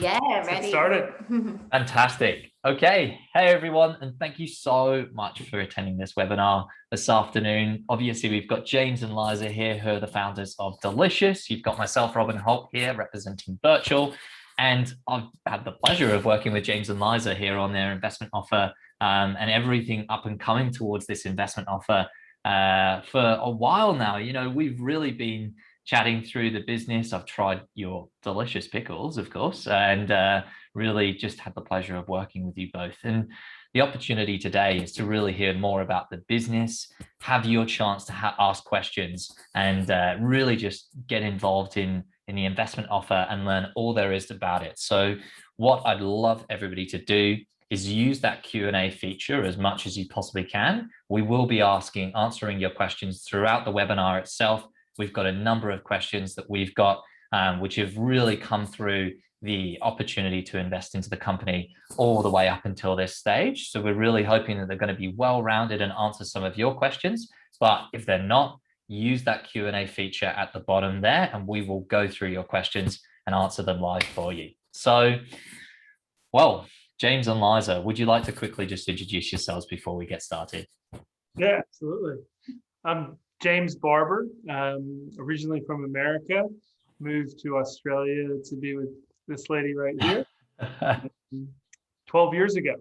Yeah, Let's ready. get started. Fantastic. Okay. Hey, everyone. And thank you so much for attending this webinar this afternoon. Obviously, we've got James and Liza here, who are the founders of Dillicious. You've got myself, Robin Holt, here representing Virtual. And I've had the pleasure of working with James and Liza here on their investment offer and everything up and coming towards this investment offer for a while now. You know, we've really been chatting through the business. I've tried your delicious pickles, of course, and really just had the pleasure of working with you both. And the opportunity today is to really hear more about the business, have your chance to ask questions, and really just get involved in the investment offer and learn all there is about it. So what I'd love everybody to do is use that Q&A feature as much as you possibly can. We will be answering your questions throughout the webinar itself. We've got a number of questions that we've got, which have really come through the opportunity to invest into the company all the way up until this stage. So we're really hoping that they're going to be well-rounded and answer some of your questions. But if they're not, use that Q&A feature at the bottom there, and we will go through your questions and answer them live for you. So, well, James and Liza, would you like to quickly just introduce yourselves before we get started? Yeah, absolutely. I'm James Barber, originally from America, moved to Australia to be with this lady right here 12 years ago.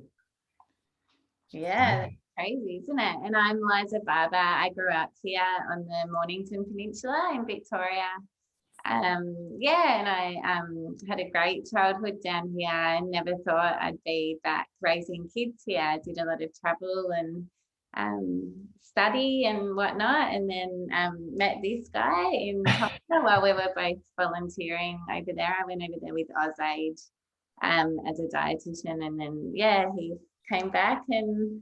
Yeah, that's crazy, isn't it? And I'm Liza Barber. I grew up here on the Mornington Peninsula in Victoria. And I had a great childhood down here. I never thought I'd be back raising kids here. I did a lot of travel and study and whatnot, and then met this guy in Tonga while we were both volunteering over there. I went over there with Aussie-made as a dietitian, and then he came back, and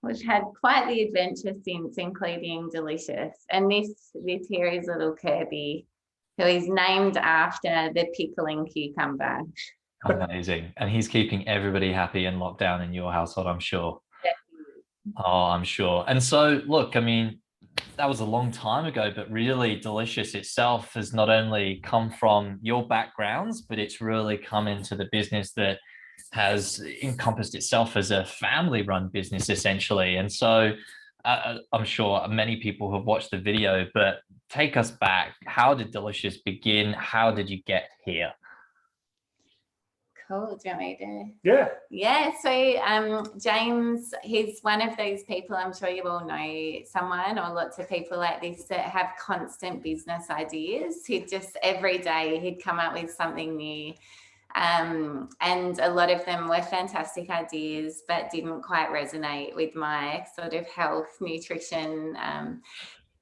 we've had quite the adventure since, including Dillicious. And this here is little Kirby, who is named after the pickling cucumber. Amazing. And he's keeping everybody happy in lockdown in your household, I'm sure. Oh, I'm sure. And so, look, I mean, that was a long time ago, but really Dillicious itself has not only come from your backgrounds, but it's really come into the business that has encompassed itself as a family-run business, essentially. And so I'm sure many people have watched the video, but take us back. How did Dillicious begin? How did you get here? Cool. Do you want me to? Yeah. Yeah. So James, he's one of those people, I'm sure you all know someone or lots of people like this that have constant business ideas. He'd just every day he'd come up with something new. And a lot of them were fantastic ideas, but didn't quite resonate with my sort of health, nutrition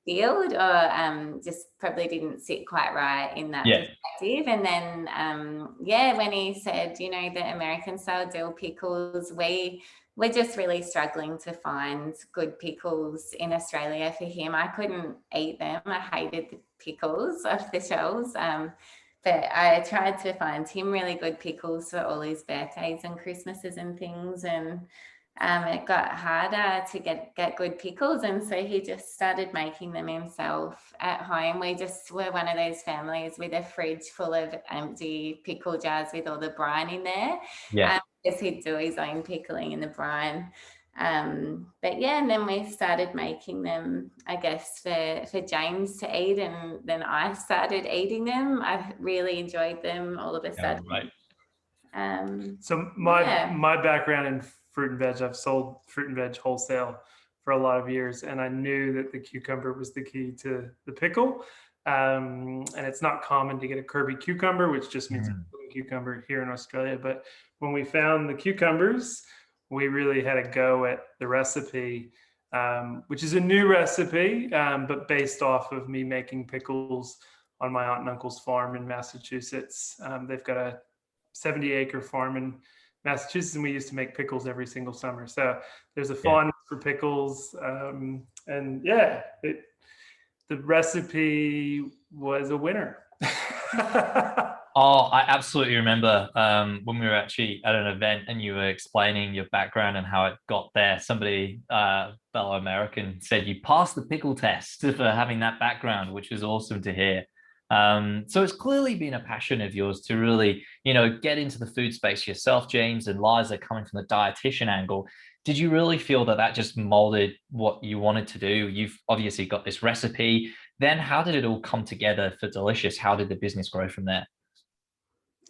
field, or just probably didn't sit quite right in that perspective. And then when he said, you know, the American style dill pickles, we're just really struggling to find good pickles in Australia for him. I couldn't eat them. I hated the pickles off the shelves. But I tried to find him really good pickles for all his birthdays and Christmases and things, and it got harder to get good pickles, and so he just started making them himself at home. We just were one of those families with a fridge full of empty pickle jars with all the brine in there. Because he'd do his own pickling in the brine. And then we started making them, I guess, for James to eat, and then I started eating them. I really enjoyed them all of a sudden. So my background in fruit and veg, I've sold fruit and veg wholesale for a lot of years, and I knew that the cucumber was the key to the pickle. And it's not common to get a Kirby cucumber, which just means a cucumber here in Australia. But when we found the cucumbers, we really had a go at the recipe, which is a new recipe, but based off of me making pickles on my aunt and uncle's farm in Massachusetts. They've got a 70-acre farm in Massachusetts, and we used to make pickles every single summer. So there's a fondness for pickles. The recipe was a winner. Oh, I absolutely remember when we were actually at an event and you were explaining your background and how it got there. Somebody, fellow American, said you passed the pickle test for having that background, which was awesome to hear. So it's clearly been a passion of yours to really, get into the food space yourself, James, and Liza coming from the dietitian angle. Did you really feel that that just molded what you wanted to do? You've obviously got this recipe. Then how did it all come together for Dillicious? How did the business grow from there?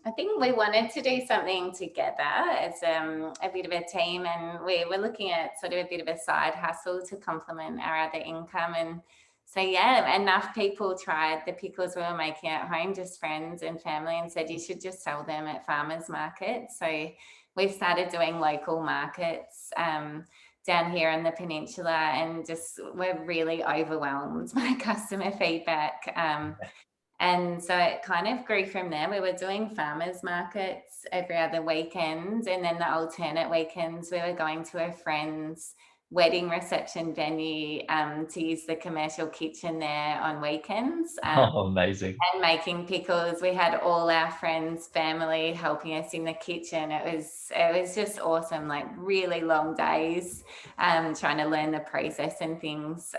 I think we wanted to do something together as a bit of a team, and we were looking at sort of a bit of a side hustle to complement our other income. And so, yeah, enough people tried the pickles we were making at home, just friends and family, and said you should just sell them at farmers markets. So we've started doing local markets down here in the peninsula, and just we're really overwhelmed by customer feedback. And so it kind of grew from there. We were doing farmers markets every other weekend, and then the alternate weekends we were going to a friend's wedding reception venue to use the commercial kitchen there on weekends. Amazing. And making pickles. We had all our friends, family helping us in the kitchen. It was just awesome, like really long days trying to learn the process and things.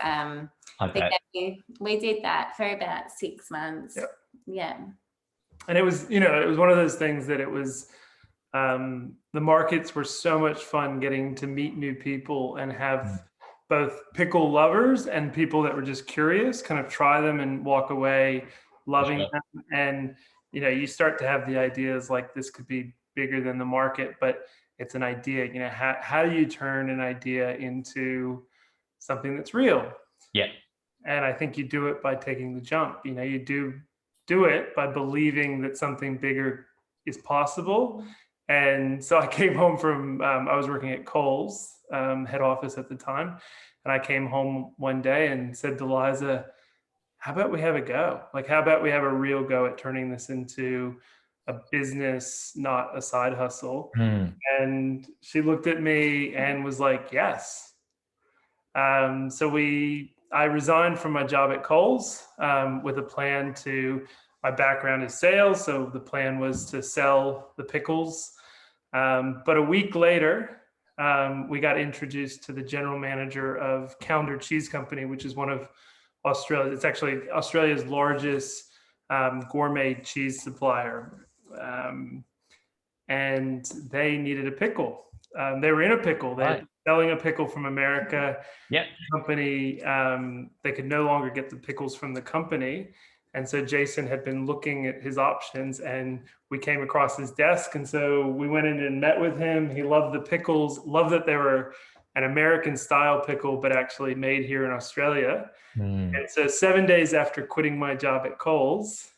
Okay. We did that for about 6 months. Yep. Yeah. And it was, it was one of those things that it was, the markets were so much fun getting to meet new people and have both pickle lovers and people that were just curious, kind of try them and walk away loving them. And, you start to have the ideas like this could be bigger than the market, but it's an idea. How do you turn an idea into something that's real? Yeah. And I think you do it by taking the jump. You do it by believing that something bigger is possible. And so I came home from, I was working at Coles, head office at the time. And I came home one day and said to Liza, how about we have a go? Like, how about we have a real go at turning this into a business, not a side hustle? And she looked at me and was like, yes. I resigned from my job at Coles with a plan my background is sales. So the plan was to sell the pickles. But a week later, we got introduced to the general manager of Calendar Cheese Company, which is one of it's actually Australia's largest gourmet cheese supplier. And they needed a pickle. They were in a pickle. They had selling a pickle from America. Yeah. Company, they could no longer get the pickles from the company. And so Jason had been looking at his options, and we came across his desk. And so we went in and met with him. He loved the pickles, loved that they were an American style pickle, but actually made here in Australia. And so 7 days after quitting my job at Coles,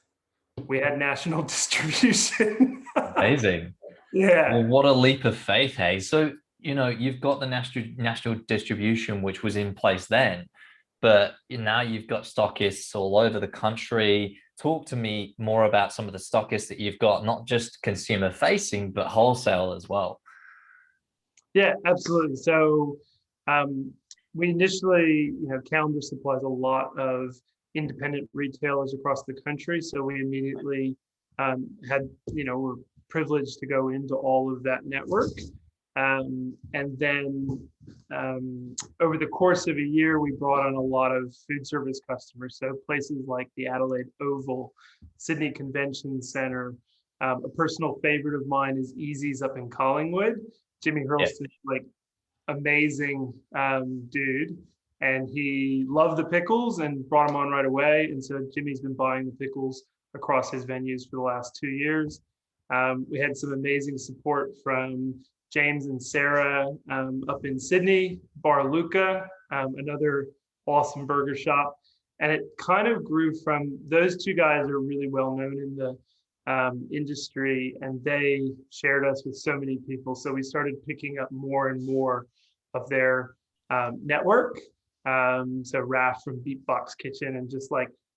we had national distribution. Amazing. Yeah. Well, what a leap of faith, hey? So, you've got the national distribution, which was in place then, but now you've got stockists all over the country. Talk to me more about some of the stockists that you've got, not just consumer facing, but wholesale as well. Yeah, absolutely. So we initially, Calendar supplies a lot of independent retailers across the country. So we immediately were privileged to go into all of that network. And then over the course of a year, we brought on a lot of food service customers. So places like the Adelaide Oval, Sydney Convention Center. A personal favorite of mine is Easy's up in Collingwood. Jimmy Hurlston, amazing dude. And he loved the pickles and brought them on right away. And so Jimmy's been buying the pickles across his venues for the last 2 years. We had some amazing support from James and Sarah up in Sydney, Bar Luca, another awesome burger shop. And it kind of grew from, those two guys are really well known in the industry, and they shared us with so many people. So we started picking up more and more of their network. So Raf from Beatbox Kitchen, and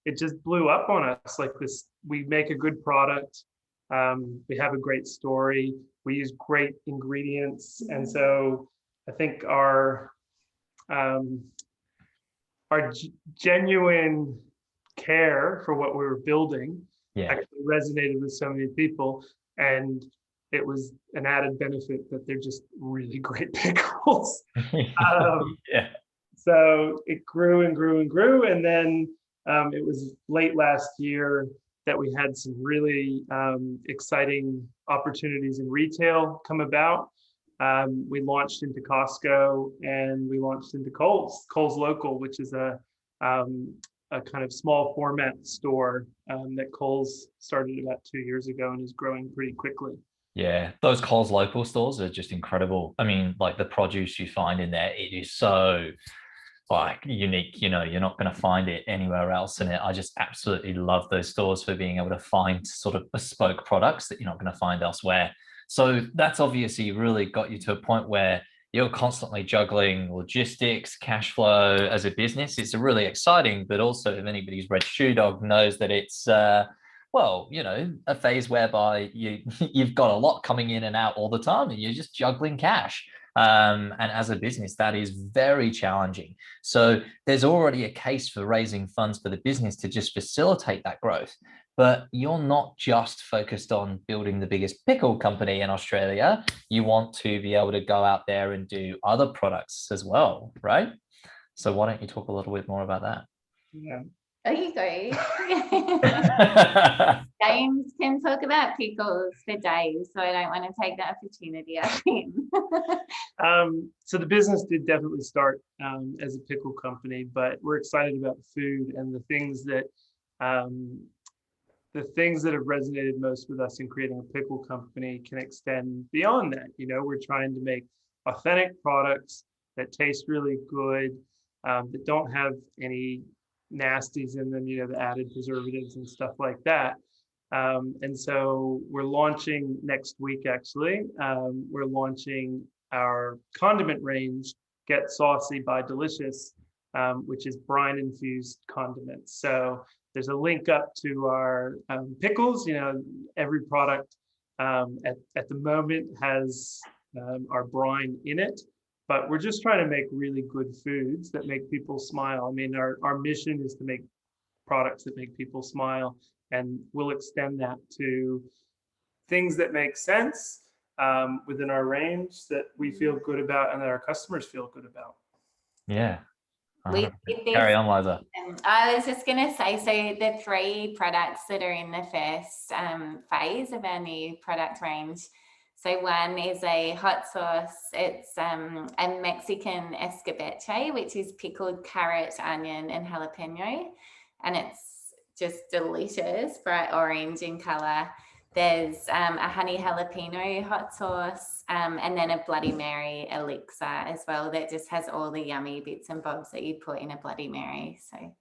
it just blew up on us like this. We make a good product. We have a great story. We use great ingredients. And so I think our genuine care for what we were building actually resonated with so many people. And it was an added benefit that they're just really great pickles. So it grew and grew and grew. And then it was late last year, that we had some really exciting opportunities in retail come about. We launched into Costco and we launched into Kohl's Local, which is a kind of small format store that Kohl's started about 2 years ago and is growing pretty quickly. Yeah, those Coles local stores are just incredible. I mean, like the produce you find in there, it is so like unique. You know, you're not going to find it anywhere else. And I just absolutely love those stores for being able to find sort of bespoke products that you're not going to find elsewhere. So that's obviously really got you to a point where you're constantly juggling logistics, cash flow as a business. It's really exciting, but also if anybody's read Shoe Dog knows that it's well, you know, a phase whereby you've got a lot coming in and out all the time, and you're just juggling cash. And as a business, that is very challenging. So there's already a case for raising funds for the business to just facilitate that growth. But you're not just focused on building the biggest pickle company in Australia. You want to be able to go out there and do other products as well, right? So why don't you talk a little bit more about that? Yeah. Oh, you go. James can talk about pickles for days, so I don't want to take that opportunity of him. So the business did definitely start as a pickle company, but we're excited about the food and the things that have resonated most with us in creating a pickle company can extend beyond that. You know, we're trying to make authentic products that taste really good, that don't have any nasties in them, you know, the added preservatives and stuff like that. And so we're launching next week, actually. We're launching our condiment range, Get Saucy by Dillicious, which is brine-infused condiments. So there's a link up to our pickles. You know, every product at the moment has our brine in it. But we're just trying to make really good foods that make people smile. I mean, our mission is to make products that make people smile, and we'll extend that to things that make sense within our range that we feel good about and that our customers feel good about. Yeah. Carry on, Liza. I was just going to say, so the 3 products that are in the first phase of our new product range. So one is a hot sauce. It's a Mexican escabeche, which is pickled carrot, onion, and jalapeno. And it's just delicious, bright orange in color. There's a honey jalapeno hot sauce, and then a Bloody Mary elixir as well that just has all the yummy bits and bobs that you put in a Bloody Mary. So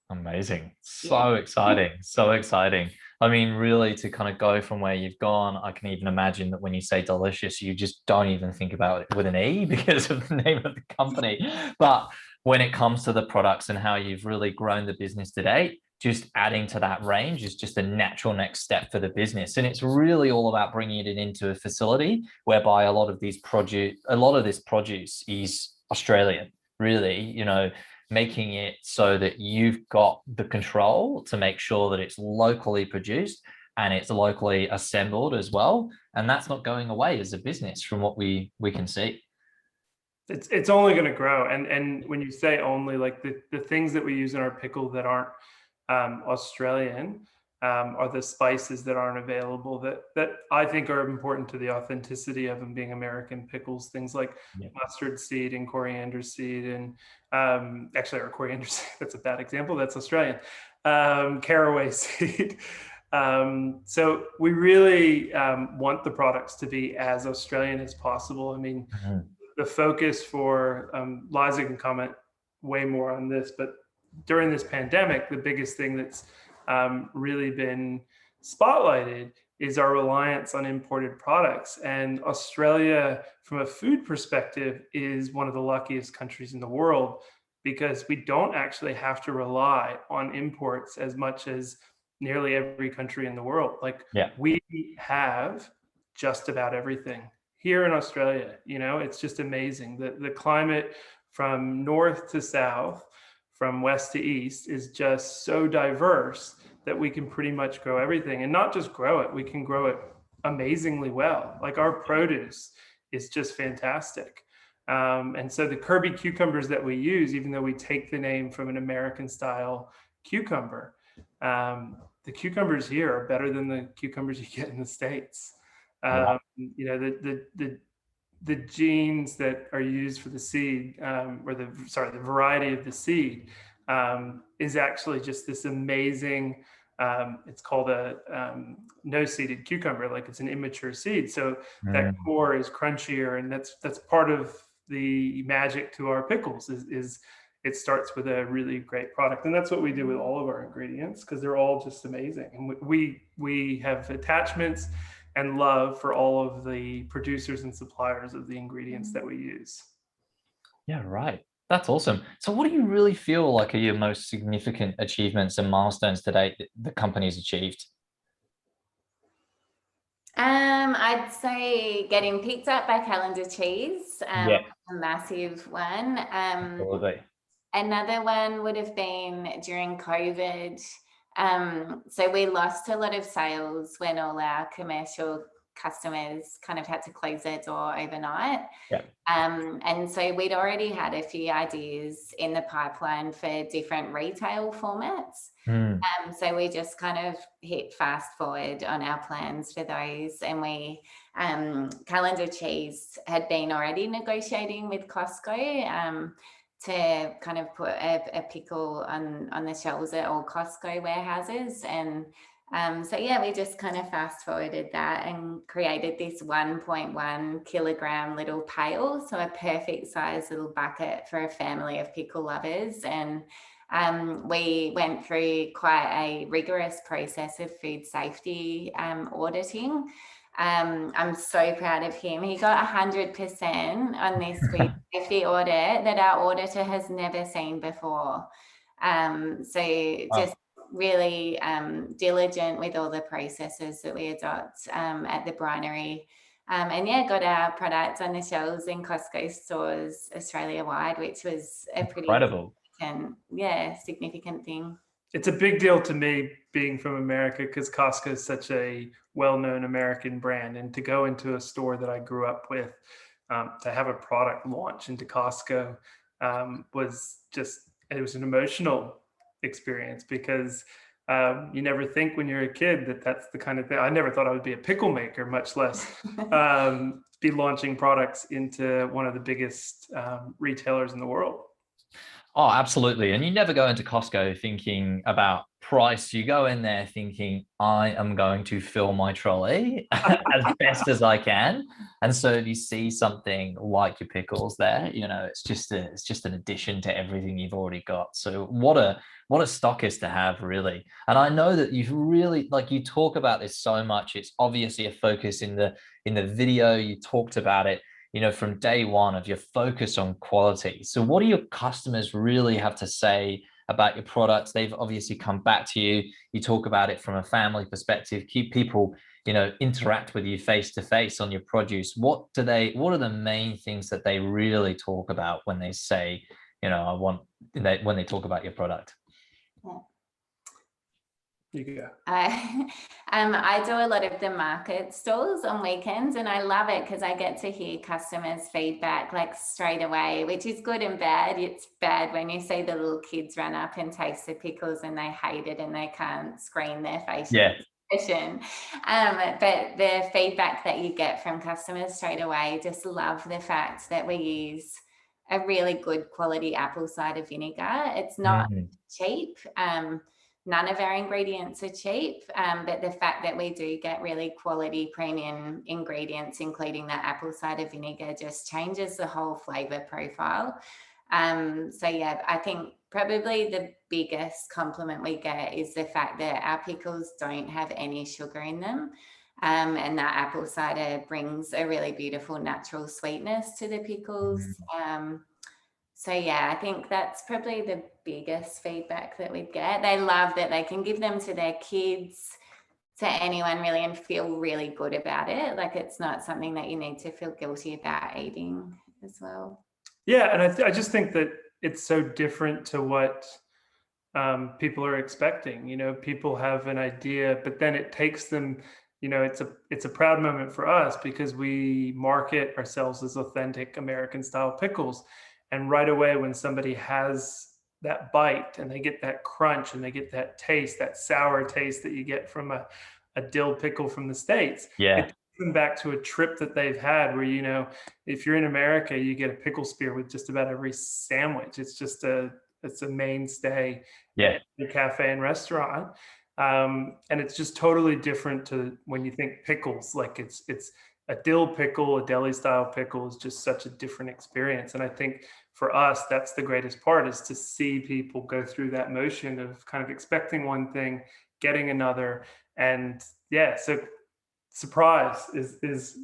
amazing. So exciting. So exciting. I mean, really to kind of go from where you've gone, I can even imagine that when you say Dillicious, you just don't even think about it with an E because of the name of the company. But when it comes to the products and how you've really grown the business today, just adding to that range is just a natural next step for the business. And it's really all about bringing it into a facility whereby a lot of this produce is Australian, really, you know, making it so that you've got the control to make sure that it's locally produced and it's locally assembled as well. And that's not going away as a business from what we can see. It's only going to grow. And when you say only, like the things that we use in our pickle that aren't Australian are the spices that aren't available that I think are important to the authenticity of them being American pickles. Things like mustard seed and coriander seed, and actually our coriander seed, that's a bad example, that's Australian. Caraway seed. So we really want the products to be as Australian as possible. I mean, the focus for Liza can comment way more on this, but during this pandemic, the biggest thing that's really been spotlighted is our reliance on imported products. And Australia, from a food perspective, is one of the luckiest countries in the world because we don't actually have to rely on imports as much as nearly every country in the world. Like we have just about everything here in Australia. You know, it's just amazing. The climate from north to south, from west to east is just so diverse that we can pretty much grow everything, and not just grow it, we can grow it amazingly well. Like our produce is just fantastic. And so the Kirby cucumbers that we use, even though we take the name from an American style cucumber, the cucumbers here are better than the cucumbers you get in the States. Wow. You know, the genes that are used for the seed, or the variety of the seed, is actually just this amazing. It's called a no-seeded cucumber, like it's an immature seed. So that core is crunchier, and that's part of the magic to our pickles. Is it starts with a really great product, and that's what we do with all of our ingredients, because they're all just amazing. And we have attachments and love for all of the producers and suppliers of the ingredients that we use. Yeah, right. That's awesome. So what do you really feel like are your most significant achievements and milestones to date that the company's achieved? I'd say getting picked up by Calendar Cheese, Yeah, a massive one. absolutely. Another one would have been during COVID. So we lost a lot of sales when all our commercial customers kind of had to close their door overnight. Yeah. And so we'd already had a few ideas in the pipeline for different retail formats. So we just kind of hit fast forward on our plans for those. And we, Calendar Cheese had been already negotiating with Costco to kind of put a pickle on the shelves at all Costco warehouses. And so yeah, we just kind of fast forwarded that and created this 1.1 kilogram little pail. So a perfect size little bucket for a family of pickle lovers. And we went through quite a rigorous process of food safety auditing. I'm so proud of him. He got 100% on this food safety audit that our auditor has never seen before. So just really diligent with all the processes that we adopt at the Brinery. And yeah, got our products on the shelves in Costco stores Australia-wide, which was a pretty Incredible. significant thing. It's a big deal to me being from America, because Costco is such a well-known American brand, and to go into a store that I grew up with, to have a product launch into Costco was an emotional experience, because you never think when you're a kid that that's the kind of thing. I never thought I would be a pickle maker, much less be launching products into one of the biggest retailers in the world. Oh, absolutely. And you never go into Costco thinking about price. You go in there thinking, I am going to fill my trolley as best as I can. And so if you see something like your pickles there, you know, it's just an addition to everything you've already got. So what a stockist to have, really. And I know that you've really, like, you talk about this so much. It's obviously a focus in the video. You talked about it, you know, from day one, of your focus on quality. So what do your customers really have to say about your products? They've obviously come back to you. You talk about it from a family perspective. Keep people, you know, interact with you face to face on your produce. What are the main things that they really talk about when they say, you know, when they talk about your product? Yeah. You go. I do a lot of the market stalls on weekends, and I love it because I get to hear customers' feedback like straight away, which is good and bad. It's bad when you see the little kids run up and taste the pickles and they hate it and they can't screen their facial expression. But the feedback that you get from customers straight away, just love the fact that we use a really good quality apple cider vinegar. It's not cheap. None of our ingredients are cheap, but the fact that we do get really quality premium ingredients, including that apple cider vinegar, just changes the whole flavour profile. So yeah, I think probably the biggest compliment we get is the fact that our pickles don't have any sugar in them. And that apple cider brings a really beautiful natural sweetness to the pickles. So yeah, I think that's probably the biggest feedback that we get. They love that they can give them to their kids, to anyone really, and feel really good about it. Like, it's not something that you need to feel guilty about eating as well. Yeah, and I just think that it's so different to what people are expecting. You know, people have an idea, but then it takes them, you know, it's a proud moment for us because we market ourselves as authentic American style pickles. And right away, when somebody has that bite, and they get that crunch, and they get that taste, that sour taste that you get from a dill pickle from the States. Yeah. It takes them back to a trip that they've had where, you know, if you're in America, you get a pickle spear with just about every sandwich. It's a mainstay at the cafe and restaurant. And it's just totally different to when you think pickles. Like it's a dill pickle, a deli style pickle is just such a different experience. And I think for us, that's the greatest part, is to see people go through that motion of kind of expecting one thing, getting another. And yeah, so surprise is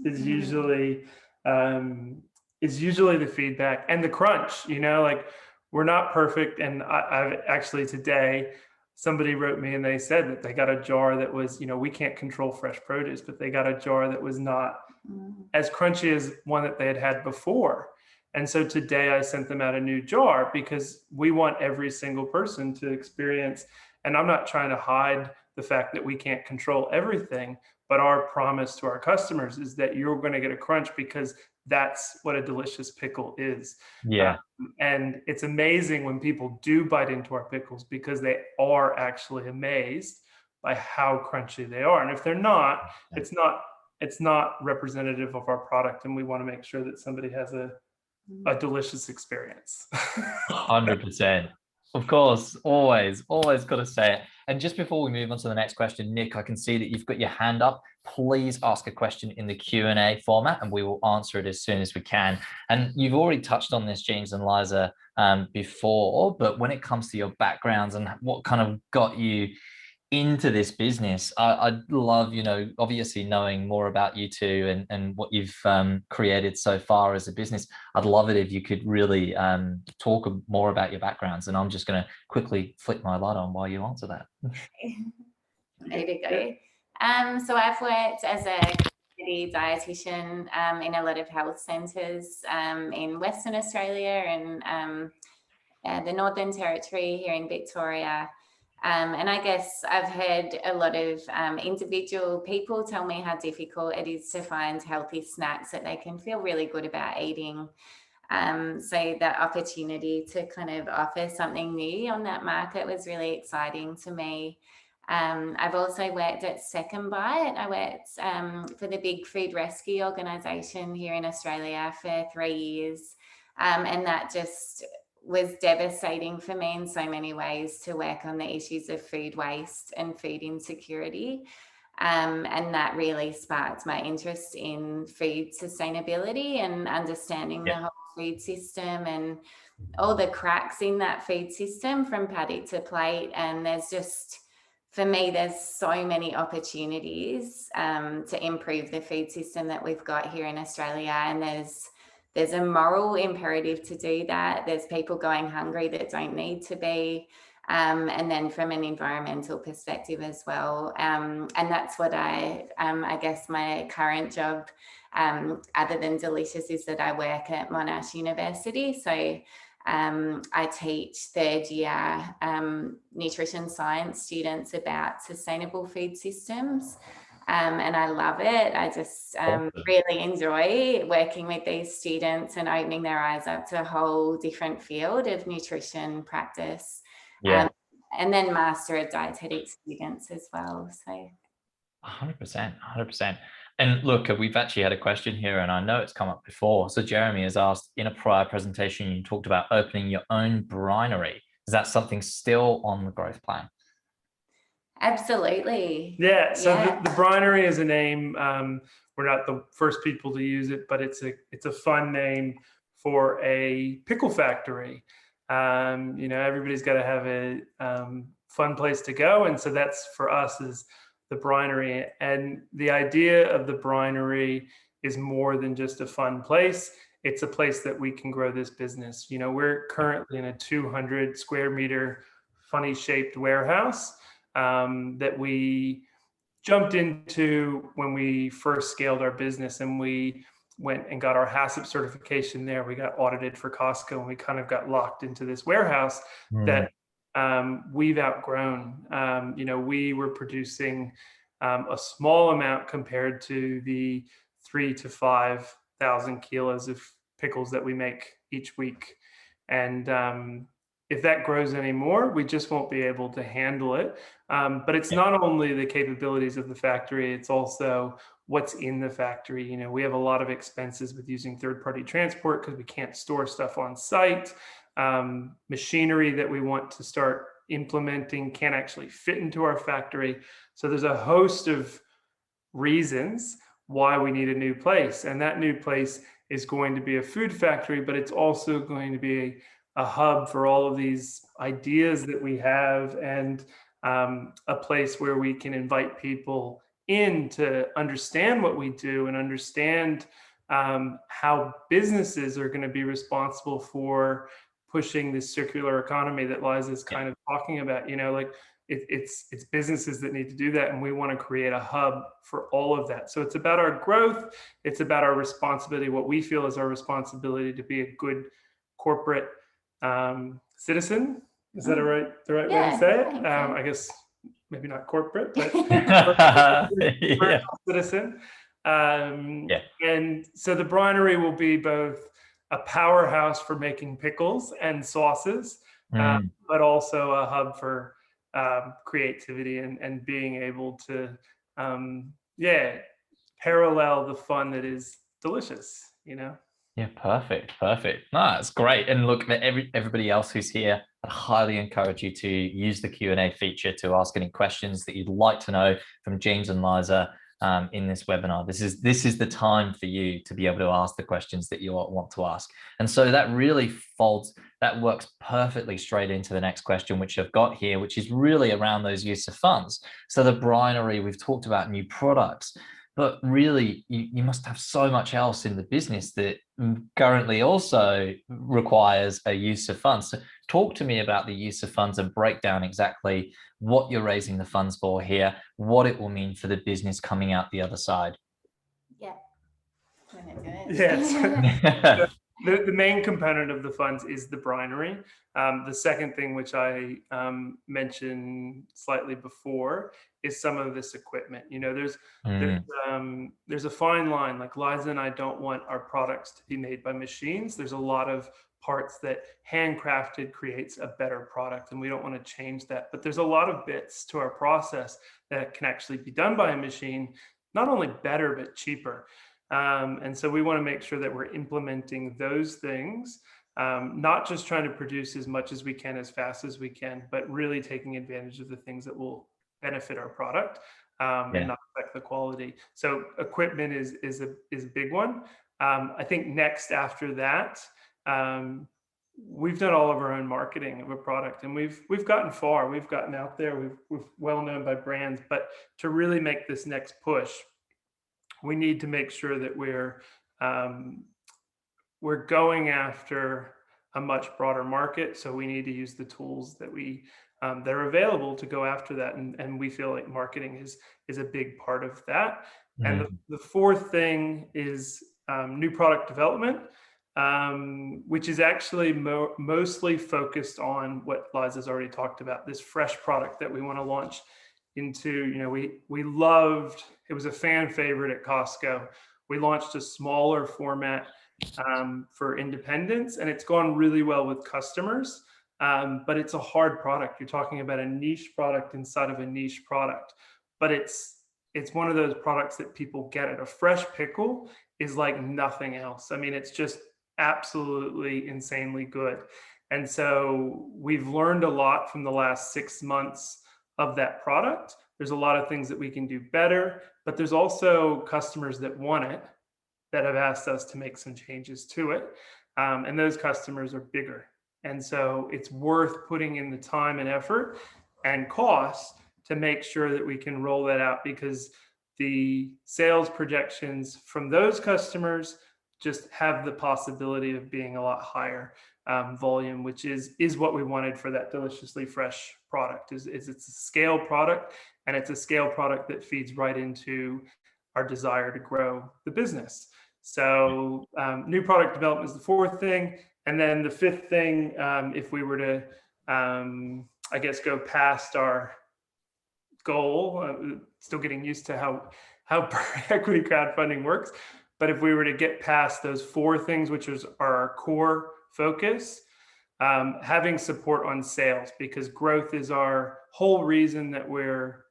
usually the feedback, and the crunch, you know, like we're not perfect. And I've actually today, somebody wrote me and they said that they got a jar that was, you know, we can't control fresh produce, but they got a jar that was not as crunchy as one that they had before. And so today I sent them out a new jar, because we want every single person to experience, and I'm not trying to hide the fact that we can't control everything, but our promise to our customers is that you're going to get a crunch, because that's what a delicious pickle is. Yeah. And it's amazing when people do bite into our pickles, because they are actually amazed by how crunchy they are. And if they're not, it's not representative of our product. And we want to make sure that somebody has a delicious experience. 100%. Of course, always got to say it. And just before we move on to the next question, Nick, I can see that you've got your hand up. Please ask a question in the Q&A format, and we will answer it as soon as we can. And you've already touched on this, James and Liza, before, but when it comes to your backgrounds and what kind of got you into this business, I'd love, you know, obviously knowing more about you two and what you've created so far as a business. I'd love it if you could really talk more about your backgrounds, and I'm just going to quickly flick my light on while you answer that. There we go. So I've worked as a community dietitian in a lot of health centres in Western Australia and the Northern Territory here in Victoria. And I guess I've heard a lot of individual people tell me how difficult it is to find healthy snacks that they can feel really good about eating. So that opportunity to kind of offer something new on that market was really exciting to me. I've also worked at Second Bite. I worked for the big food rescue organisation here in Australia for 3 years. And that just was devastating for me in so many ways, to work on the issues of food waste and food insecurity. And that really sparked my interest in food sustainability and understanding the whole food system and all the cracks in that food system from paddock to plate. And there's just, for me, there's so many opportunities to improve the food system that we've got here in Australia. And there's a moral imperative to do that. There's people going hungry that don't need to be. And then from an environmental perspective as well. And that's what I guess my current job, other than Dillicious, is that I work at Monash University. So I teach third year nutrition science students about sustainable food systems. And I love it. I just really enjoy working with these students and opening their eyes up to a whole different field of nutrition practice. And then master of dietetic students as well. So 100%. And look, we've actually had a question here, and I know it's come up before. So Jeremy has asked, in a prior presentation, you talked about opening your own Brinery. Is that something still on the growth plan? Absolutely. Yeah. So the Brinery is a name. We're not the first people to use it, but it's a fun name for a pickle factory. You know, everybody's got to have a fun place to go, and so that's for us is the Brinery. And the idea of the Brinery is more than just a fun place. It's a place that we can grow this business. You know, we're currently in a 200 square meter funny shaped warehouse that we jumped into when we first scaled our business, and we went and got our HACCP certification there. We got audited for Costco, and we kind of got locked into this warehouse that we've outgrown. You know, we were producing a small amount compared to the 3,000 to 5,000 kilos of pickles that we make each week. And if that grows anymore, we just won't be able to handle it. But it's not only the capabilities of the factory, it's also what's in the factory. You know, we have a lot of expenses with using third-party transport because we can't store stuff on site. Machinery that we want to start implementing can't actually fit into our factory. So there's a host of reasons why we need a new place. And that new place is going to be a food factory, but it's also going to be a hub for all of these ideas that we have, and a place where we can invite people in to understand what we do and understand how businesses are going to be responsible for pushing this circular economy that Liza is kind of talking about. You know, like it's businesses that need to do that, and we want to create a hub for all of that. So it's about our growth, it's about our responsibility, what we feel is our responsibility to be a good corporate citizen. Is that the right way to say it? I guess maybe not corporate, but citizen. And so the Brinery will be both a powerhouse for making pickles and sauces, but also a hub for creativity and being able to parallel the fun that is Dillicious, you know. Yeah, perfect. No, that's great. And look, everybody else who's here, I highly encourage you to use the Q&A feature to ask any questions that you'd like to know from James and Liza in this webinar. This is the time for you to be able to ask the questions that you want to ask. And so that really works perfectly straight into the next question, which I've got here, which is really around those use of funds. So the Brinery, we've talked about new products, but really you must have so much else in the business that currently also requires a use of funds. So talk to me about the use of funds and break down exactly what you're raising the funds for here, what it will mean for the business coming out the other side. Yeah. Yes. The main component of the funds is the Brinery. The second thing, which I mentioned slightly before, is some of this equipment. You know, there's a fine line. Like Liza and I don't want our products to be made by machines. There's a lot of parts that handcrafted creates a better product, and we don't want to change that. But there's a lot of bits to our process that can actually be done by a machine, not only better, but cheaper. And so we want to make sure that we're implementing those things, not just trying to produce as much as we can, as fast as we can, but really taking advantage of the things that will benefit our product and not affect the quality. So equipment is a big one. I think next after that, we've done all of our own marketing of a product, and we've gotten far. We've gotten out there. We're well known by brands, but to really make this next push, we need to make sure that we're going after a much broader market. So we need to use the tools that that are available to go after that, and we feel like marketing is a big part of that. And the fourth thing is new product development, which is actually mostly focused on what Liza's already talked about, this fresh product that we want to launch into. You know, we loved, it was a fan favorite at Costco. We launched a smaller format for independents, and it's gone really well with customers. But it's a hard product. You're talking about a niche product inside of a niche product, but it's one of those products that people get it. A fresh pickle is like nothing else. I mean, it's just absolutely insanely good. And so we've learned a lot from the last 6 months of that product. There's a lot of things that we can do better, but there's also customers that want it that have asked us to make some changes to it. And those customers are bigger. And so it's worth putting in the time and effort and cost to make sure that we can roll that out, because the sales projections from those customers just have the possibility of being a lot higher volume, which is what we wanted for that Deliciously Fresh product. Is it's a scale product, and it's a scale product that feeds right into our desire to grow the business. So new product development is the fourth thing. And then the fifth thing, if we were to, I guess, go past our goal, still getting used to how equity crowdfunding works. But if we were to get past those four things, which are our core focus, having support on sales, because growth is our whole reason that we're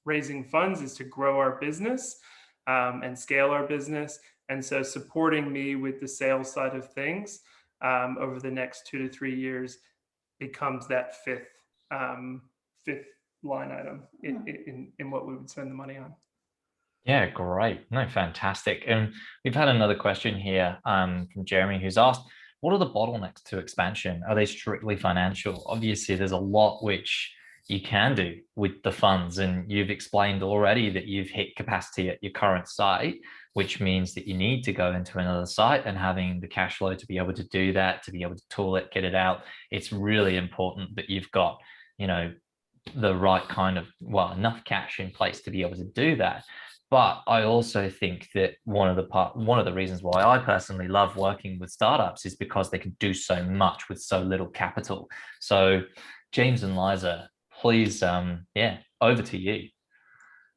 raising funds, is to grow our business and scale our business. And so supporting me with the sales side of things over the next 2 to 3 years becomes that fifth line item in what we would spend the money on. Yeah, great. No, fantastic. And we've had another question here from Jeremy, who's asked, what are the bottlenecks to expansion? Are they strictly financial? Obviously, there's a lot which you can do with the funds, and you've explained already that you've hit capacity at your current site, which means that you need to go into another site, and having the cash flow to be able to do that, to be able to tool it, get it out. It's really important that you've got, you know, the right kind of, well, enough cash in place to be able to do that. But I also think that one of the reasons why I personally love working with startups is because they can do so much with so little capital. So James and Liza, please, over to you.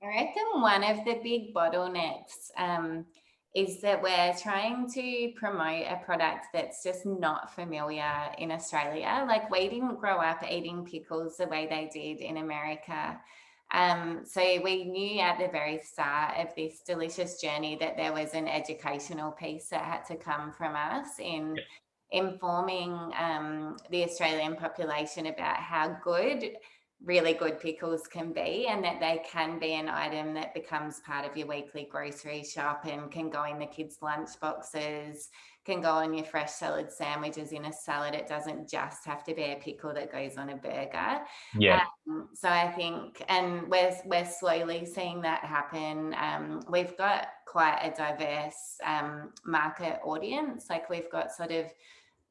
I reckon one of the big bottlenecks is that we're trying to promote a product that's just not familiar in Australia. Like, we didn't grow up eating pickles the way they did in America. So we knew at the very start of this Dillicious journey that there was an educational piece that had to come from us in informing the Australian population about how really good pickles can be, and that they can be an item that becomes part of your weekly grocery shop and can go in the kids' lunch boxes, can go on your fresh salad sandwiches in a salad. It doesn't just have to be a pickle that goes on a burger. Yeah. So I think, and we're slowly seeing that happen. We've got quite a diverse market audience. Like, we've got sort of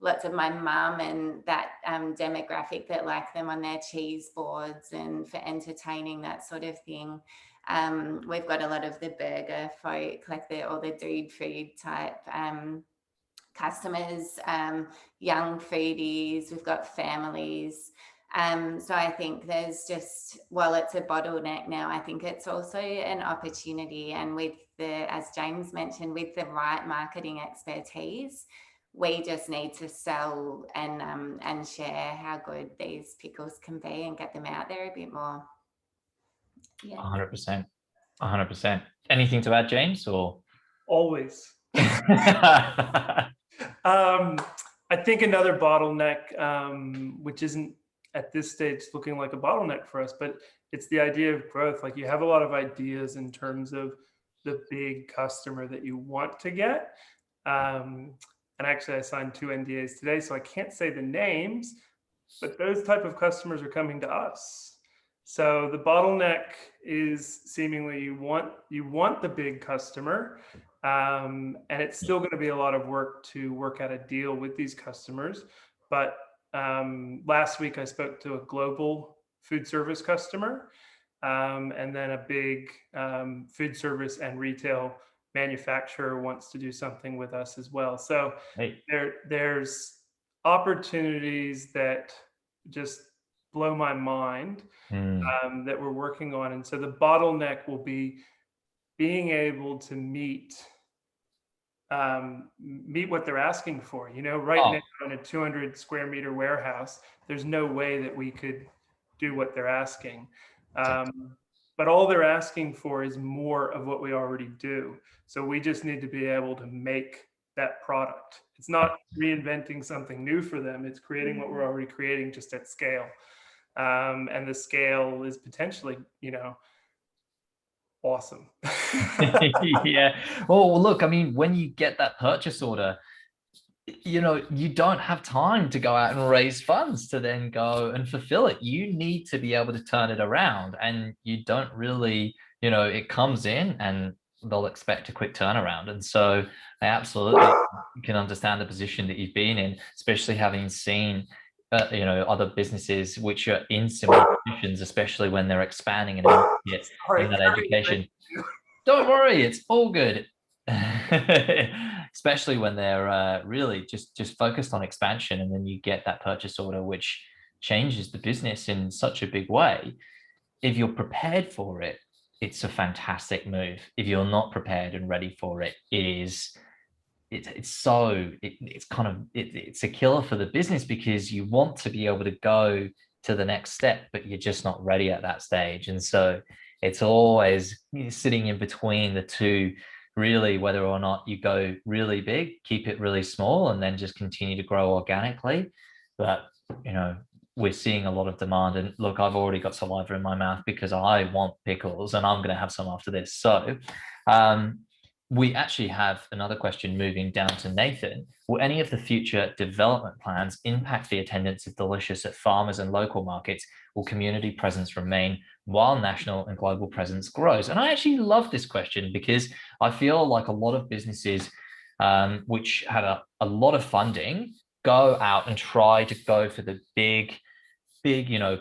lots of my mum and that demographic that like them on their cheese boards and for entertaining, that sort of thing. We've got a lot of the burger folk, like all the dude food type customers, young foodies. We've got families. So I think there's just, while it's a bottleneck now, I think it's also an opportunity. And with as James mentioned, with the right marketing expertise, we just need to sell and share how good these pickles can be and get them out there a bit more. Yeah. 100%. 100%. Anything to add, James, or? Always. I think another bottleneck, which isn't at this stage looking like a bottleneck for us, but it's the idea of growth. Like, you have a lot of ideas in terms of the big customer that you want to get. And actually, I signed 2 NDAs today, so I can't say the names, but those type of customers are coming to us. So the bottleneck is seemingly you want the big customer, and it's still going to be a lot of work to work out a deal with these customers. But last week I spoke to a global food service customer, and then a big food service and retail manufacturer wants to do something with us as well. So there's opportunities that just blow my mind that we're working on. And so the bottleneck will be being able to meet what they're asking for. You know, now in a 200 square meter warehouse, there's no way that we could do what they're asking. But all they're asking for is more of what we already do. So we just need to be able to make that product. It's not reinventing something new for them. It's creating what we're already creating, just at scale. And the scale is potentially, awesome. Yeah. Well, look, I mean, when you get that purchase order, you don't have time to go out and raise funds to then go and fulfill it. You need to be able to turn it around, and you don't really, it comes in and they'll expect a quick turnaround. And so I absolutely can understand the position that you've been in, especially having seen other businesses which are in similar positions, especially when they're expanding in that education. Don't worry, it's all good. Especially when they're really just focused on expansion, and then you get that purchase order which changes the business in such a big way. If you're prepared for it, it's a fantastic move. If you're not prepared and ready for it, it's a killer for the business, because you want to be able to go to the next step, but you're just not ready at that stage. And so it's always sitting in between the two, really, whether or not you go really big, keep it really small, and then just continue to grow organically. But, we're seeing a lot of demand. And look, I've already got saliva in my mouth because I want pickles, and I'm going to have some after this. So we actually have another question moving down to Nathan. Will any of the future development plans impact the attendance of Dillicious at farmers and local markets? Will community presence remain while national and global presence grows? And I actually love this question, because I feel like a lot of businesses which have a lot of funding go out and try to go for the big,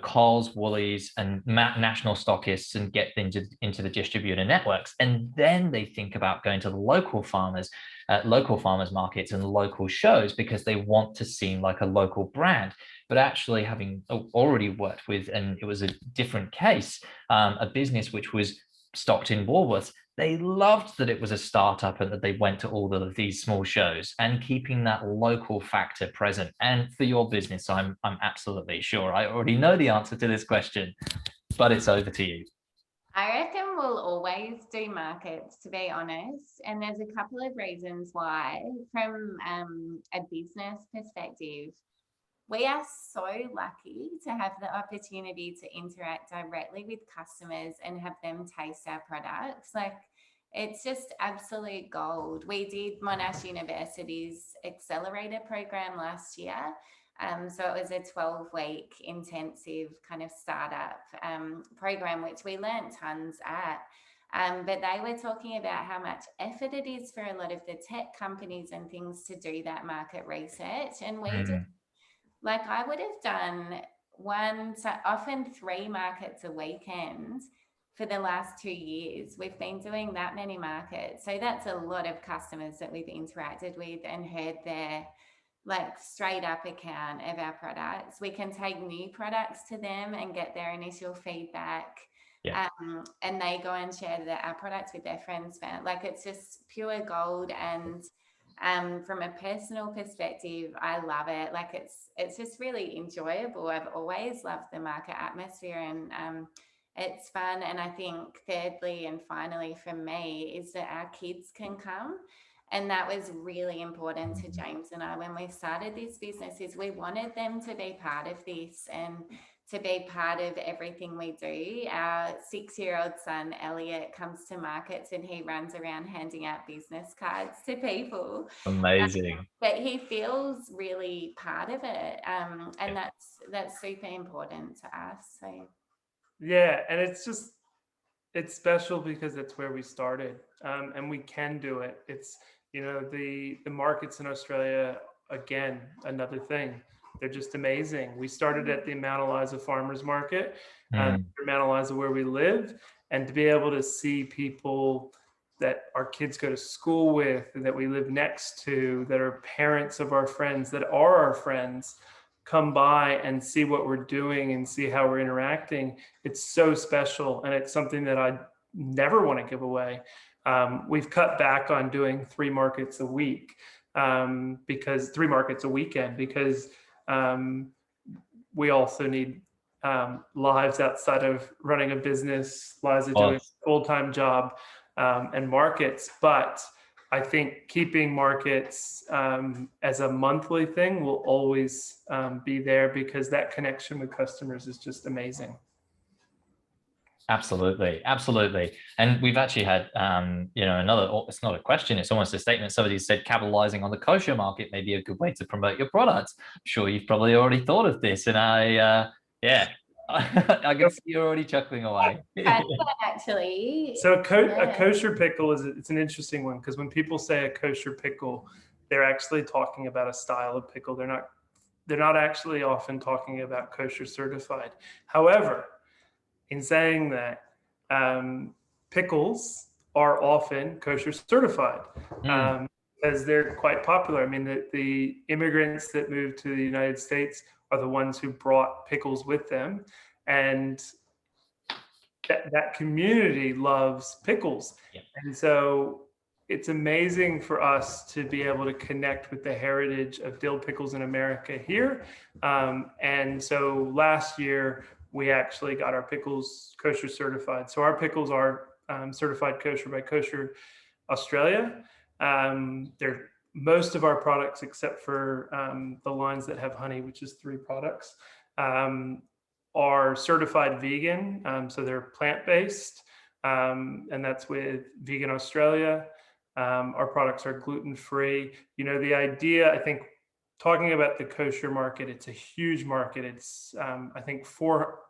Coles, Woolies, and national stockists, and get into the distributor networks. And then they think about going to the local farmers markets and local shows, because they want to seem like a local brand. But actually, having already worked with, and it was a different case, a business which was stocked in Woolworths, they loved that it was a startup and that they went to all of these small shows, and keeping that local factor present. And for your business, I'm absolutely sure I already know the answer to this question, but it's over to you. I reckon we'll always do markets, to be honest. And there's a couple of reasons why. From a business perspective, we are so lucky to have the opportunity to interact directly with customers and have them taste our products. Like, it's just absolute gold. We did Monash University's Accelerator program last year. So it was a 12-week intensive kind of startup program, which we learned tons at. But they were talking about how much effort it is for a lot of the tech companies and things to do that market research. And we just, like, I would have done often 3 markets a weekend for the last 2 years. We've been doing that many markets. So that's a lot of customers that we've interacted with and heard their straight up account of our products. We can take new products to them and get their initial feedback. Yeah. And they go and share our products with their friends. It's just pure gold. And from a personal perspective, I love it. It's just really enjoyable. I've always loved the market atmosphere, and it's fun. And I think thirdly and finally for me is that our kids can come. And that was really important to James and I when we started this business, is we wanted them to be part of this and to be part of everything we do. Our 6-year-old son, Elliot, comes to markets and he runs around handing out business cards to people. Amazing. But he feels really part of it. And that's super important to us. So. Yeah, and it's special because it's where we started, and we can do it. It's, the markets in Australia, again, another thing. They're just amazing. We started at the Mount Eliza Farmers Market, Mount Eliza, where we live, and to be able to see people that our kids go to school with, that we live next to, that are parents of our friends, that are our friends, come by and see what we're doing and see how we're interacting. It's so special, and it's something that I never want to give away. We've cut back on doing 3 markets a week, because 3 markets a weekend, because we also need lives outside of running a business, Liza doing a full-time job, and markets. But I think keeping markets as a monthly thing will always be there, because that connection with customers is just amazing. Absolutely. And we've actually had, it's not a question, it's almost a statement. Somebody said capitalizing on the kosher market may be a good way to promote your products. I'm sure you've probably already thought of this. And I can see you're already chuckling away. Actually. So a kosher pickle it's an interesting one, because when people say a kosher pickle, they're actually talking about a style of pickle. They're not actually often talking about kosher certified. However, in saying that, pickles are often kosher certified, because they're quite popular. I mean, the immigrants that moved to the United States are the ones who brought pickles with them, and that community loves pickles. Yeah. And so it's amazing for us to be able to connect with the heritage of dill pickles in America here. And so last year, we actually got our pickles kosher certified. So our pickles are certified kosher by Kosher Australia. They're most of our products, except for the lines that have honey, which is 3 products, are certified vegan. So they're plant-based, and that's with Vegan Australia. Our products are gluten-free. You know, the idea, I think, talking about the kosher market, it's a huge market. It's, I think,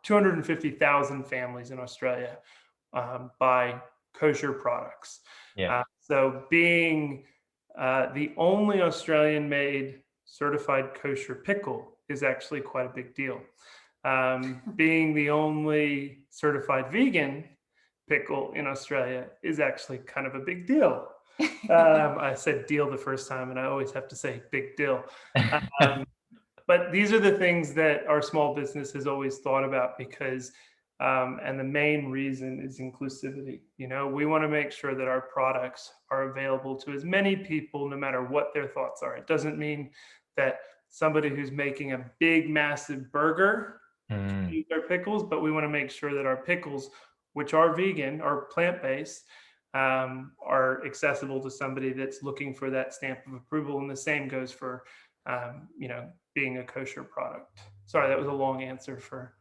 250,000 families in Australia buy kosher products. Yeah. So being the only Australian-made certified kosher pickle is actually quite a big deal. Being the only certified vegan pickle in Australia is actually kind of a big deal. I said deal the first time, and I always have to say big deal. But these are the things that our small business has always thought about, because, and the main reason is inclusivity. You know, we want to make sure that our products are available to as many people, no matter what their thoughts are. It doesn't mean that somebody who's making a big, massive burger use our pickles, but we want to make sure that our pickles, which are vegan, are plant-based, are accessible to somebody that's looking for that stamp of approval. And the same goes for, you know, being a kosher product. Sorry, that was a long answer for.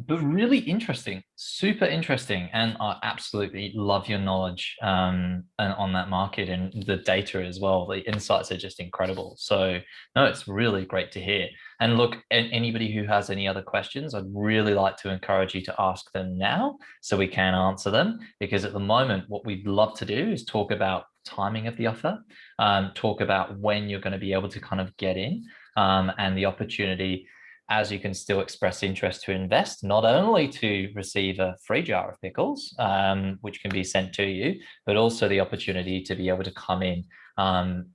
But really interesting, super interesting. And I absolutely love your knowledge and on that market and the data as well. The insights are just incredible. So no, it's really great to hear. And look, anybody who has any other questions, I'd really like to encourage you to ask them now so we can answer them. Because at the moment, what we'd love to do is talk about timing of the offer, talk about when you're going to be able to kind of get in, and the opportunity, as you can still express interest to invest, not only to receive a free jar of pickles, which can be sent to you, but also the opportunity to be able to come in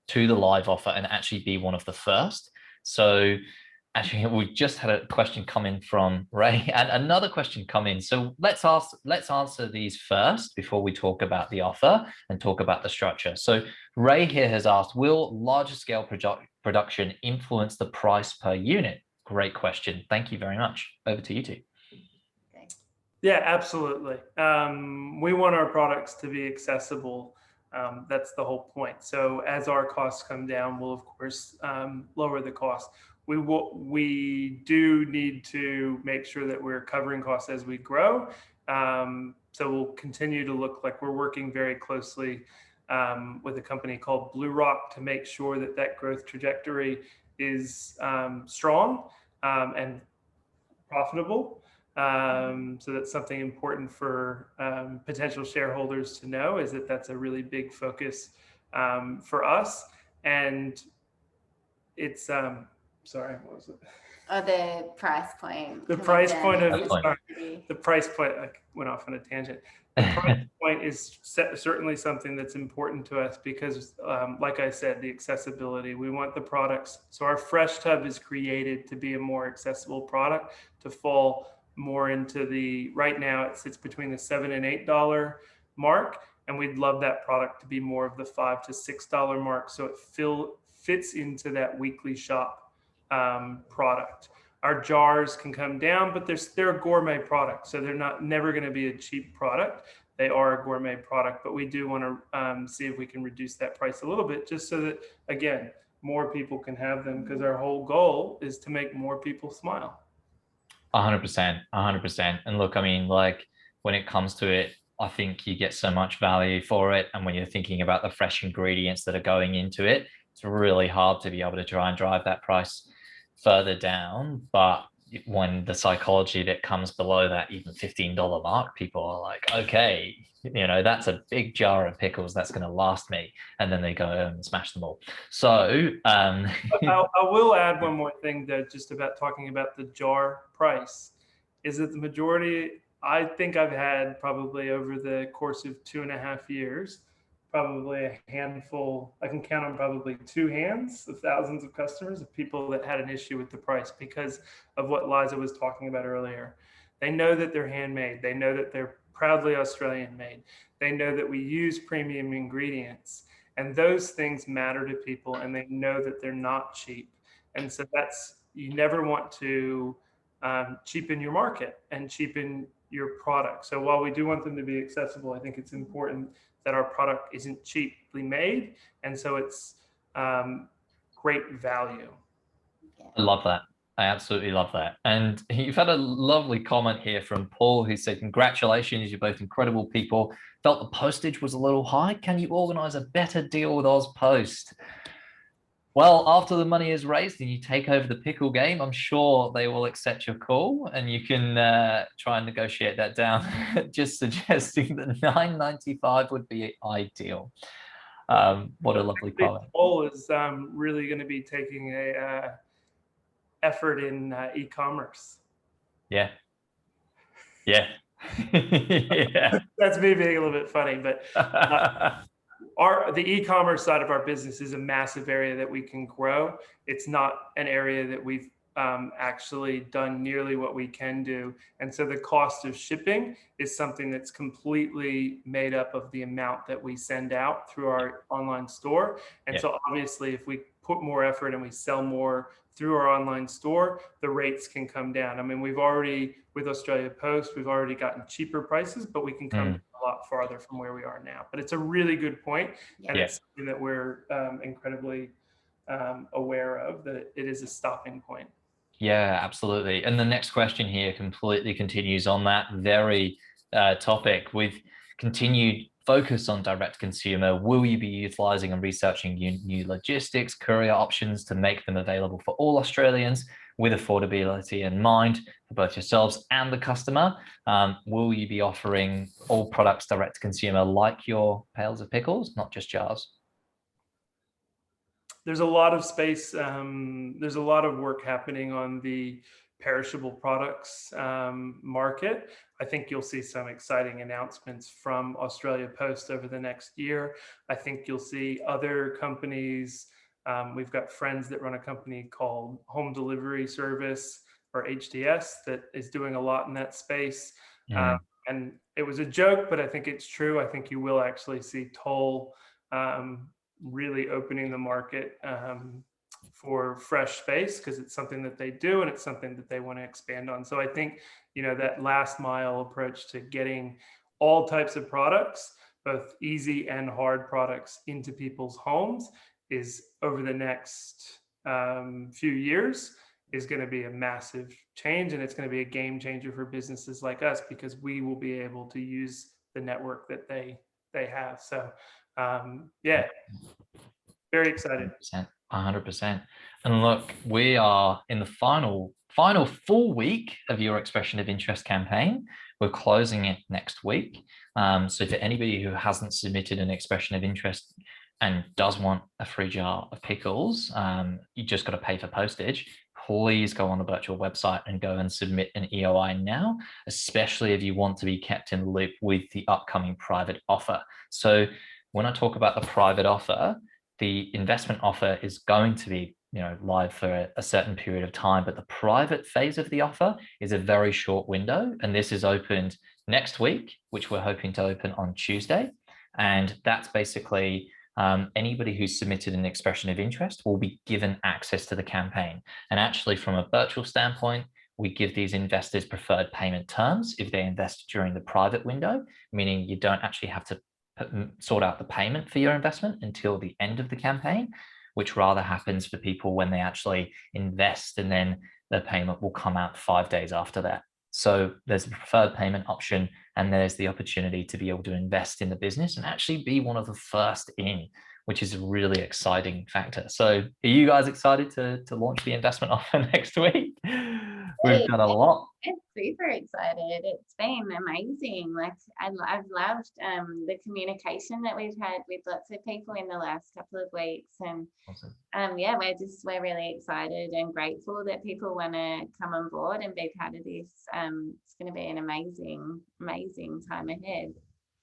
to the live offer and actually be one of the first. So actually, we've just had a question come in from Ray and another question come in. So let's answer these first before we talk about the offer and talk about the structure. So Ray here has asked, will larger scale production influence the price per unit? Great question. Thank you very much. Over to you two. Okay. Yeah, absolutely. We want our products to be accessible. That's the whole point. So as our costs come down, we'll of course lower the cost. We do need to make sure that we're covering costs as we grow. So we'll continue to look like we're working very closely with a company called Blue Rock to make sure that that growth trajectory is strong and profitable. So that's something important for potential shareholders to know, is that that's a really big focus for us. And it's, sorry, what was it? Oh, the price point. The price point of, sorry, the price point, I went off on a tangent. The price point is certainly something that's important to us because, like I said, the accessibility, we want the products. So our fresh tub is created to be a more accessible product, to fall more into the, right now it sits between the $7 and $8 mark. And we'd love that product to be more of the $5 to $6 mark. So it fits into that weekly shop product. Our jars can come down, but they're a gourmet product, so they're never going to be a cheap product. They are a gourmet product, but we do want to see if we can reduce that price a little bit, just so that, again, more people can have them, because our whole goal is to make more people smile. 100%, 100%. And look, I mean, like when it comes to it, I think you get so much value for it. And when you're thinking about the fresh ingredients that are going into it, it's really hard to be able to try and drive that price further down. But when the psychology that comes below that even $15 mark, people are like, okay, you know, that's a big jar of pickles that's going to last me. And then they go and smash them all. So I will add one more thing though, just about talking about the jar price, is that the majority, I think I've had probably over the course of 2.5 years, probably a handful, I can count on probably 2 hands of thousands of customers, of people that had an issue with the price because of what Liza was talking about earlier. They know that they're handmade. They know that they're proudly Australian made. They know that we use premium ingredients, and those things matter to people, and they know that they're not cheap. And so you never want to cheapen your market and cheapen your product. So while we do want them to be accessible, I think it's important that our product isn't cheaply made, and so it's great value. I love that. I absolutely love that. And you've had a lovely comment here from Paul, who said, congratulations, you're both incredible people. Felt the postage was a little high. Can you organize a better deal with AusPost? Well, after the money is raised and you take over the pickle game, I'm sure they will accept your call and you can try and negotiate that down. Just suggesting that $9.95 would be ideal. What a lovely comment. Paul is really going to be taking a effort in e-commerce. Yeah. Yeah. Yeah. That's me being a little bit funny, but the e-commerce side of our business is a massive area that we can grow. It's not an area that we've actually done nearly what we can do. And so the cost of shipping is something that's completely made up of the amount that we send out through our online store. And so obviously if we put more effort and we sell more through our online store, the rates can come down. I mean, we've already, with Australia Post, we've already gotten cheaper prices, but we can come a lot farther from where we are now. But it's a really good point, and it's something that we're incredibly aware of, that it is a stopping point. Yeah, absolutely. And the next question here completely continues on that very topic. With continued focus on direct consumer, will you be utilizing and researching new logistics, courier options to make them available for all Australians with affordability in mind for both yourselves and the customer? Will you be offering all products direct to consumer like your pails of pickles, not just jars? There's a lot of space. There's a lot of work happening on the perishable products market. I think you'll see some exciting announcements from Australia Post over the next year. I think you'll see other companies. We've got friends that run a company called Home Delivery Service, or HDS, that is doing a lot in that space. And it was a joke, but I think it's true. I think you will actually see Toll really opening the market for fresh space, because it's something that they do and it's something that they want to expand on. So I think, you know, that last mile approach to getting all types of products, both easy and hard products, into people's homes is, over the next few years, is going to be a massive change, and it's going to be a game changer for businesses like us, because we will be able to use the network that they have. So yeah, very excited. 100%. And look, we are in the final full week of your expression of interest campaign. We're closing it next week. So for anybody who hasn't submitted an expression of interest and does want a free jar of pickles, you just got to pay for postage. Please go on the virtual website and go and submit an EOI now, especially if you want to be kept in the loop with the upcoming private offer. So when I talk about the private offer, the investment offer is going to be, you know, live for a certain period of time, but the private phase of the offer is a very short window, and this is opened next week, which we're hoping to open on Tuesday. And that's basically anybody who's submitted an expression of interest will be given access to the campaign. And actually, from a virtual standpoint, we give these investors preferred payment terms if they invest during the private window, meaning you don't actually have to sort out the payment for your investment until the end of the campaign, which rather happens for people when they actually invest, and then the payment will come out 5 days after that. So there's a preferred payment option, and there's the opportunity to be able to invest in the business and actually be one of the first in, which is a really exciting factor. So are you guys excited to launch the investment offer next week? We've got a lot. It's super excited. It's been amazing. Like I've loved the communication that we've had with lots of people in the last couple of weeks, and awesome. Yeah, we're really excited and grateful that people want to come on board and be part of this. It's going to be an amazing time ahead.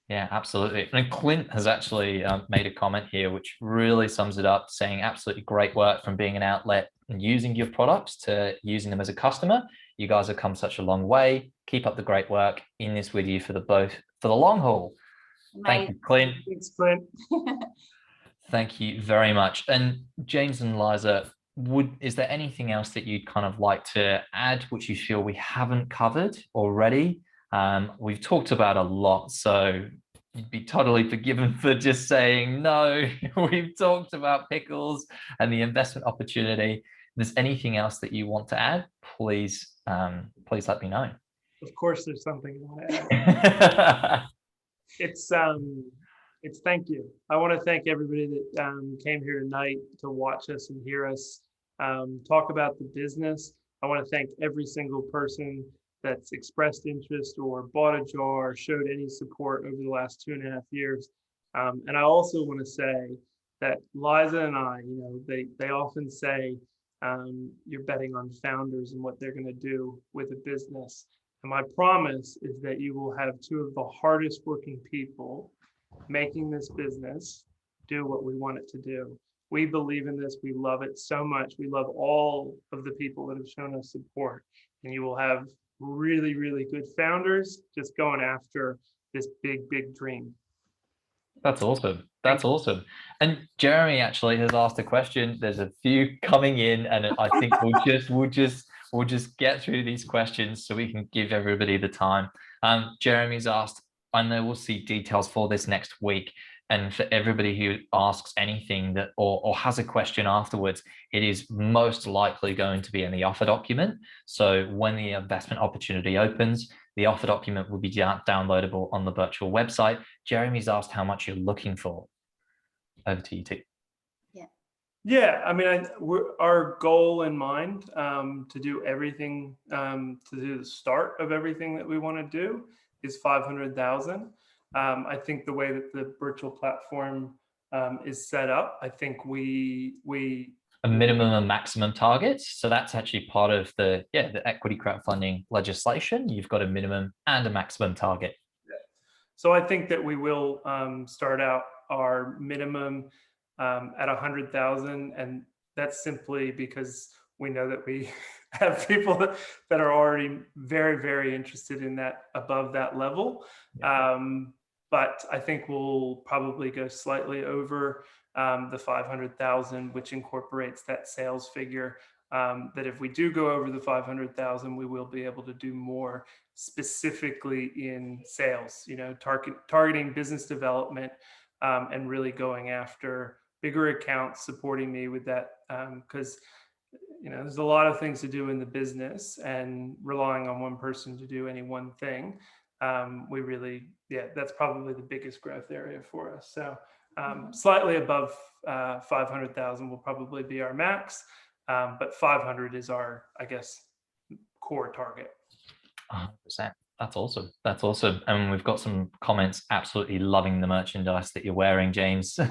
Yeah, absolutely. And Clint has actually made a comment here, which really sums it up, saying absolutely great work from being an outlet and using your products to using them as a customer. You guys have come such a long way. Keep up the great work. In this with you for the long haul. Thank you, Clint. Thanks, Clint. Thank you very much. And James and Liza, is there anything else that you'd kind of like to add, which you feel we haven't covered already? We've talked about a lot, so you'd be totally forgiven for just saying no. We've talked about pickles and the investment opportunity. If there's anything else that you want to add, please let me know. Of course, there's something I want to add. It's thank you. I want to thank everybody that came here tonight to watch us and hear us talk about the business. I want to thank every single person that's expressed interest or bought a jar, or showed any support over the last 2.5 years. And I also want to say that Liza and I, they often say you're betting on founders and what they're going to do with a business. And my promise is that you will have two of the hardest working people making this business do what we want it to do. We believe in this. We love it so much. We love all of the people that have shown us support. And you will have really, really good founders just going after this big, big dream. That's awesome. That's awesome. And Jeremy actually has asked a question. There's a few coming in, and I think we'll just get through these questions so we can give everybody the time. Jeremy's asked, I know we'll see details for this next week. And for everybody who asks anything that or has a question afterwards, it is most likely going to be in the offer document. So when the investment opportunity opens, the offer document will be downloadable on the virtual website. Jeremy's asked how much you're looking for. Over to you, T. Yeah, I mean, our goal in mind to do everything, to do the start of everything that we want to do is 500,000. I think the way that the virtual platform is set up, I think we a minimum and maximum targets. So that's actually part of the equity crowdfunding legislation. You've got a minimum and a maximum target. Yeah. So I think that we will start out our minimum at 100,000, and that's simply because we know that we have people that are already very, very interested in that, above that level. But I think we'll probably go slightly over the 500,000, which incorporates that sales figure. That if we do go over the 500,000, we will be able to do more specifically in sales, targeting business development and really going after bigger accounts, supporting me with that, because there's a lot of things to do in the business, and relying on one person to do any one thing, that's probably the biggest growth area for us. So slightly above 500,000 will probably be our max, but 500 is our, I guess, core target. 100%. That's awesome. That's awesome. And we've got some comments absolutely loving the merchandise that you're wearing, James. So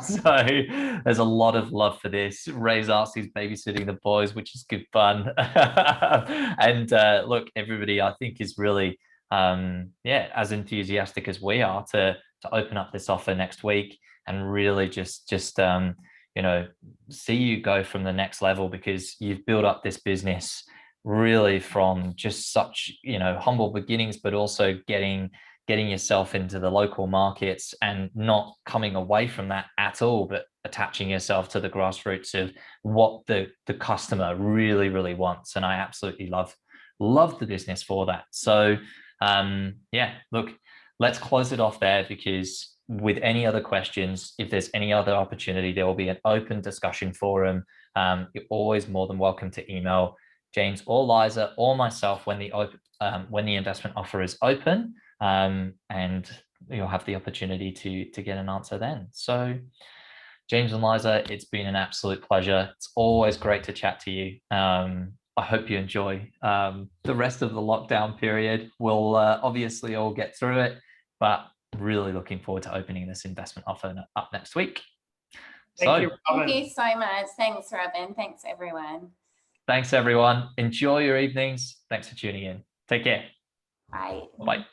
there's a lot of love for this. Ray's asked who's babysitting the boys, which is good fun. And look, everybody I think is really as enthusiastic as we are to open up this offer next week and really just see you go from the next level, because you've built up this business really from just such humble beginnings, but also getting yourself into the local markets and not coming away from that at all, but attaching yourself to the grassroots of what the customer really, really wants. And I absolutely love the business for that. So look, let's close it off there, because with any other questions, if there's any other opportunity, there will be an open discussion forum. You're always more than welcome to email James or Liza or myself when the investment offer is open, and you'll have the opportunity to get an answer then. So James and Liza, it's been an absolute pleasure. It's always great to chat to you. I hope you enjoy the rest of the lockdown period. We'll obviously all get through it, but really looking forward to opening this investment offer up next week. Thank you, Robin. Thank you so much. Thanks, Robin. Thanks, everyone. Thanks, everyone. Enjoy your evenings. Thanks for tuning in. Take care. Bye. Bye.